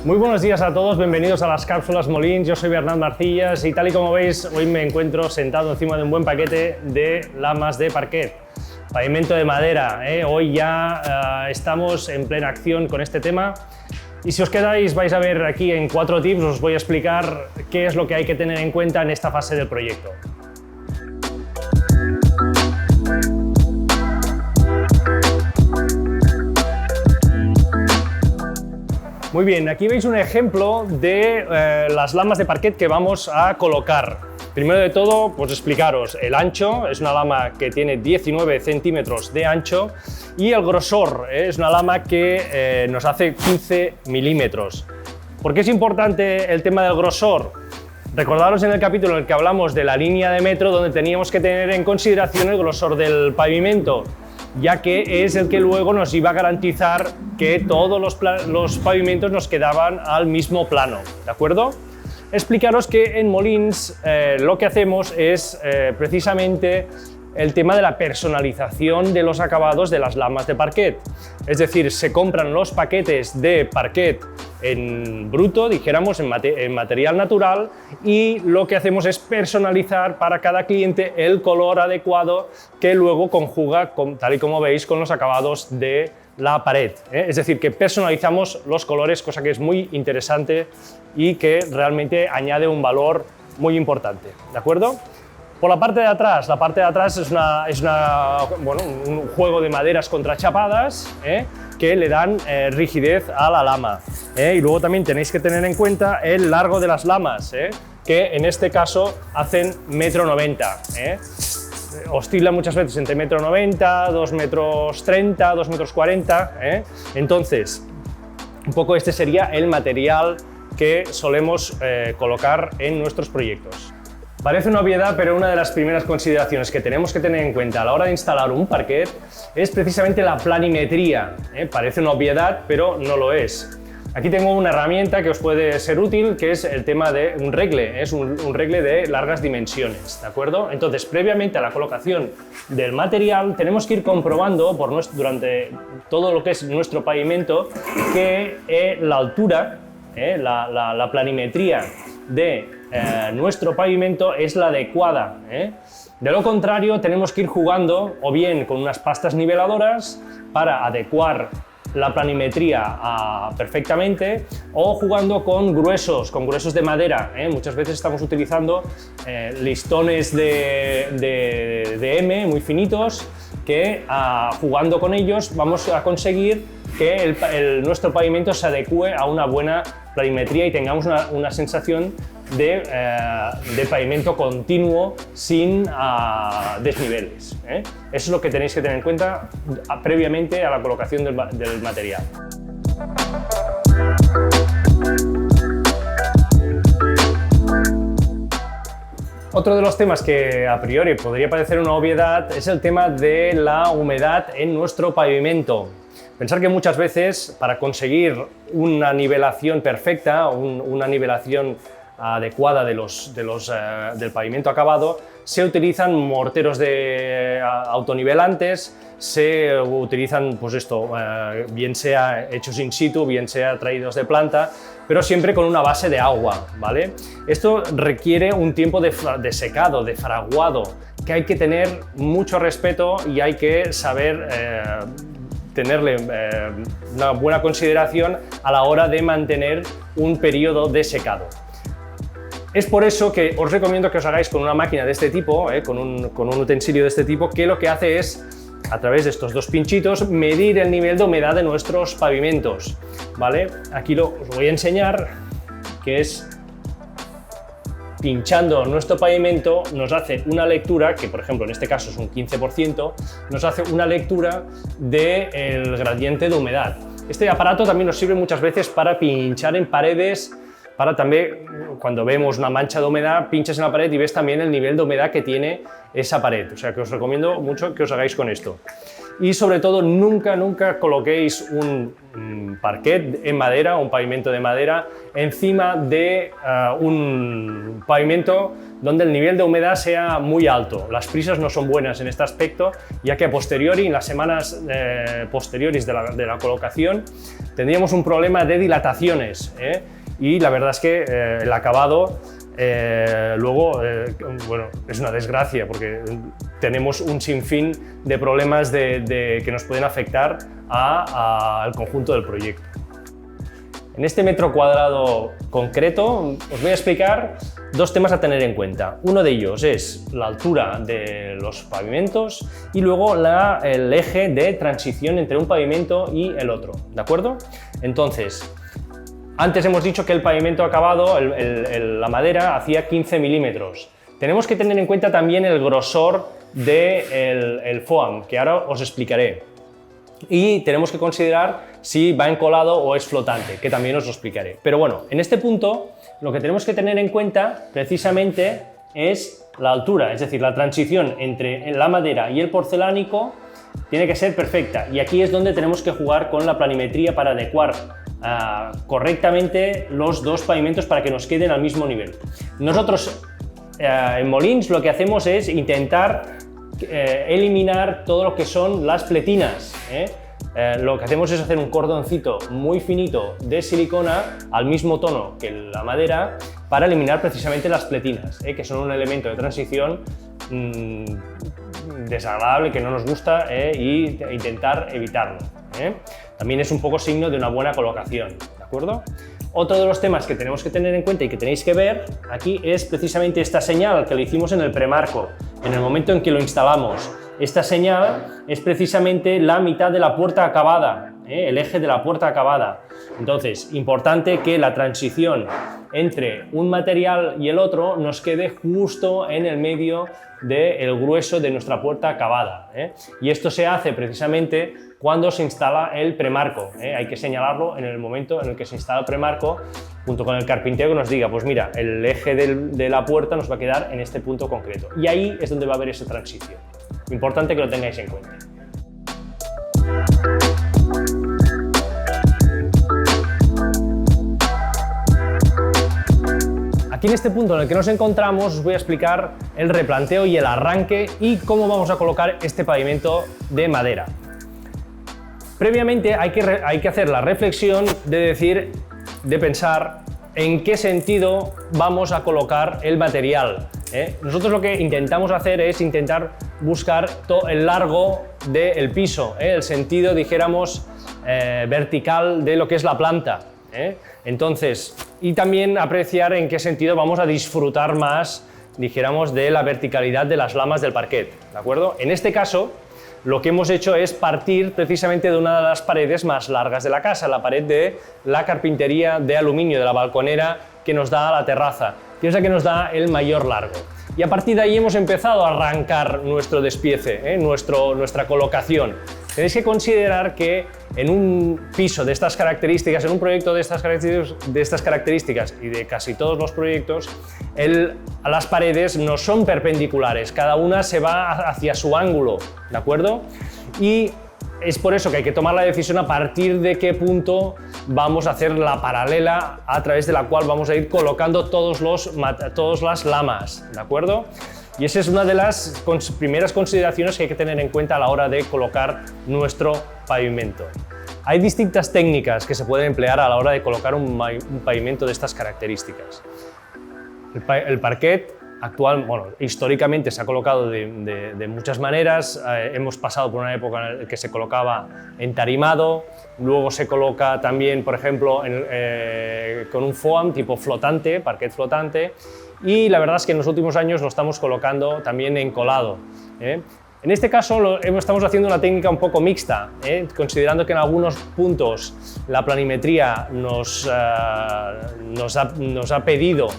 Muy buenos días a todos, bienvenidos a las cápsulas Molins. Yo soy Bernat Marcillas y tal y como veis, hoy me encuentro sentado encima de un buen paquete de lamas de parquet, pavimento de madera. Hoy ya estamos en plena acción con este tema y si os quedáis vais a ver aquí en 4 tips, os voy a explicar qué es lo que hay que tener en cuenta en esta fase del proyecto. Muy bien, aquí veis un ejemplo de las lamas de parquet que vamos a colocar. Primero de todo, pues explicaros el ancho, es una lama que tiene 19 centímetros de ancho y el grosor, es una lama que nos hace 15 milímetros. ¿Por qué es importante el tema del grosor? Recordaros en el capítulo en el que hablamos de la línea de metro, donde teníamos que tener en consideración el grosor del pavimento, ya que es el que luego nos iba a garantizar que todos los pavimentos nos quedaban al mismo plano, ¿de acuerdo? Explicaros que en Molins lo que hacemos es precisamente el tema de la personalización de los acabados de las lamas de parquet. Es decir, se compran los paquetes de parquet en bruto, dijéramos, en material natural, y lo que hacemos es personalizar para cada cliente el color adecuado que luego conjuga, tal y como veis, con los acabados de la pared. Es decir, que personalizamos los colores, cosa que es muy interesante y que realmente añade un valor muy importante, ¿de acuerdo? Por la parte de atrás es un juego de maderas contrachapadas que le dan rigidez a la lama. Y luego también tenéis que tener en cuenta el largo de las lamas, que en este caso hacen 1,90 m. Oscila muchas veces entre 1,90 m, 2,30 m, 2,40 m. Entonces, un poco este sería el material que solemos colocar en nuestros proyectos. Parece una obviedad, pero una de las primeras consideraciones que tenemos que tener en cuenta a la hora de instalar un parquet es precisamente la planimetría. Parece una obviedad, pero no lo es. Aquí tengo una herramienta que os puede ser útil, que es el tema de un regle. Es un regle de largas dimensiones, ¿de acuerdo? Entonces, previamente a la colocación del material, tenemos que ir comprobando durante todo lo que es nuestro pavimento que la altura, la planimetría de nuestro pavimento es la adecuada. De lo contrario, tenemos que ir jugando o bien con unas pastas niveladoras para adecuar la planimetría perfectamente, o jugando con gruesos de madera. Muchas veces estamos utilizando listones de M muy finitos que jugando con ellos vamos a conseguir que nuestro pavimento se adecue a una buena planimetría y tengamos una sensación de pavimento continuo sin desniveles. Eso es lo que tenéis que tener en cuenta previamente a la colocación del material. Otro de los temas que a priori podría parecer una obviedad es el tema de la humedad en nuestro pavimento. Pensar que muchas veces para conseguir una nivelación perfecta, una nivelación adecuada del pavimento acabado, se utilizan morteros autonivelantes, se utilizan bien sea hechos in situ, bien sea traídos de planta, pero siempre con una base de agua, ¿vale? Esto requiere un tiempo de secado, de fraguado, que hay que tener mucho respeto y hay que saber tenerle una buena consideración a la hora de mantener un periodo de secado. Es por eso que os recomiendo que os hagáis con una máquina de este tipo, con un utensilio de este tipo, que lo que hace es, a través de estos dos pinchitos, medir el nivel de humedad de nuestros pavimentos, ¿vale? Aquí os voy a enseñar, que es pinchando nuestro pavimento, nos hace una lectura, que por ejemplo en este caso es un 15%, nos hace una lectura del gradiente de humedad. Este aparato también nos sirve muchas veces para pinchar en paredes, para también, cuando vemos una mancha de humedad, pinchas en la pared y ves también el nivel de humedad que tiene esa pared. O sea que os recomiendo mucho que os hagáis con esto. Y sobre todo, nunca coloquéis un parquet en madera, un pavimento de madera, encima de un pavimento donde el nivel de humedad sea muy alto. Las prisas no son buenas en este aspecto, ya que a posteriori, en las semanas posteriores de la colocación, tendríamos un problema de dilataciones, y la verdad es que el acabado luego bueno, es una desgracia porque tenemos un sinfín de problemas que nos pueden afectar al conjunto del proyecto. En este metro cuadrado concreto os voy a explicar dos temas a tener en cuenta. Uno de ellos es la altura de los pavimentos y luego el eje de transición entre un pavimento y el otro, ¿de acuerdo? Entonces, antes hemos dicho que el pavimento acabado, la madera, hacía 15 milímetros. Tenemos que tener en cuenta también el grosor del foam, que ahora os explicaré. Y tenemos que considerar si va encolado o es flotante, que también os lo explicaré. Pero bueno, en este punto lo que tenemos que tener en cuenta precisamente es la altura, es decir, la transición entre la madera y el porcelánico tiene que ser perfecta. Y aquí es donde tenemos que jugar con la planimetría para adecuar correctamente los dos pavimentos para que nos queden al mismo nivel. Nosotros en Molins lo que hacemos es intentar eliminar todo lo que son las pletinas. Lo que hacemos es hacer un cordoncito muy finito de silicona al mismo tono que la madera para eliminar precisamente las pletinas, que son un elemento de transición desagradable, que no nos gusta, y intentar evitarlo. También es un poco signo de una buena colocación, ¿de acuerdo? Otro de los temas que tenemos que tener en cuenta y que tenéis que ver aquí es precisamente esta señal que le hicimos en el premarco, en el momento en que lo instalamos. Esta señal es precisamente la mitad de la puerta acabada, el eje de la puerta acabada. Entonces, importante que la transición entre un material y el otro nos quede justo en el medio del grueso de nuestra puerta acabada. Y esto se hace precisamente cuando se instala el premarco. Hay que señalarlo en el momento en el que se instala el premarco, junto con el carpintero que nos diga, pues mira, el eje de la puerta nos va a quedar en este punto concreto. Y ahí es donde va a haber esa transición. Importante que lo tengáis en cuenta. Aquí en este punto en el que nos encontramos os voy a explicar el replanteo y el arranque y cómo vamos a colocar este pavimento de madera. Previamente hay que hacer la reflexión de pensar en qué sentido vamos a colocar el material. Nosotros lo que intentamos hacer es intentar buscar el largo del piso, el sentido, dijéramos, vertical de lo que es la planta. Entonces, y también apreciar en qué sentido vamos a disfrutar más, dijéramos, de la verticalidad de las lamas del parquet, ¿de acuerdo? En este caso, lo que hemos hecho es partir precisamente de una de las paredes más largas de la casa, la pared de la carpintería de aluminio de la balconera que nos da a la terraza, que es la que nos da el mayor largo. Y a partir de ahí hemos empezado a arrancar nuestro despiece, nuestra colocación. Tenéis que considerar que en un piso de estas características, en un proyecto de estas características y de casi todos los proyectos, las paredes no son perpendiculares, cada una se va hacia su ángulo, ¿de acuerdo? Y es por eso que hay que tomar la decisión a partir de qué punto vamos a hacer la paralela a través de la cual vamos a ir colocando todas las lamas, ¿de acuerdo? Y esa es una de las primeras consideraciones que hay que tener en cuenta a la hora de colocar nuestro pavimento. Hay distintas técnicas que se pueden emplear a la hora de colocar un pavimento de estas características. El parquet actual, bueno, históricamente se ha colocado de muchas maneras. Hemos pasado por una época en la que se colocaba entarimado, luego se coloca también, por ejemplo, con un foam tipo flotante, parquet flotante, y la verdad es que en los últimos años lo estamos colocando también encolado. En este caso estamos haciendo una técnica un poco mixta, considerando que en algunos puntos la planimetría nos ha pedido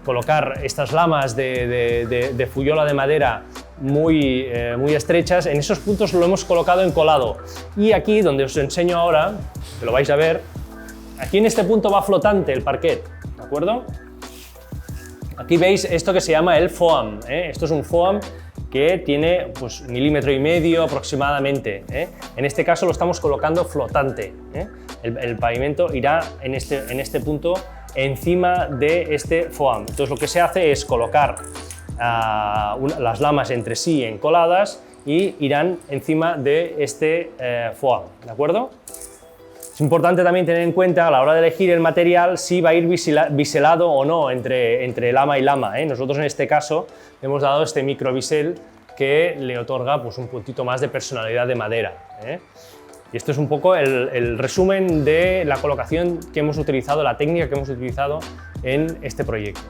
colocar estas lamas de fuyola de madera muy estrechas. En esos puntos lo hemos colocado encolado. Y aquí, donde os enseño ahora, que lo vais a ver, aquí en este punto va flotante el parquet, ¿de acuerdo? Aquí veis esto que se llama el foam. Esto es un foam que tiene pues 1,5 milímetros aproximadamente. En este caso lo estamos colocando flotante. El pavimento irá en este punto encima de este foam. Entonces lo que se hace es colocar las lamas entre sí encoladas y irán encima de este foam, ¿de acuerdo? Es importante también tener en cuenta a la hora de elegir el material si va a ir biselado o no entre lama y lama. Nosotros en este caso hemos dado este micro bisel que le otorga pues, un puntito más de personalidad de madera. Y esto es un poco el resumen de la colocación que hemos utilizado, la técnica que hemos utilizado en este proyecto.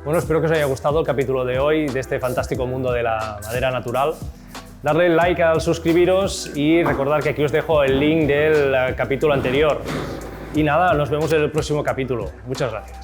Bueno, espero que os haya gustado el capítulo de hoy de este fantástico mundo de la madera natural. Darle like al suscribiros y recordar que aquí os dejo el link del capítulo anterior. Y nada, nos vemos en el próximo capítulo. Muchas gracias.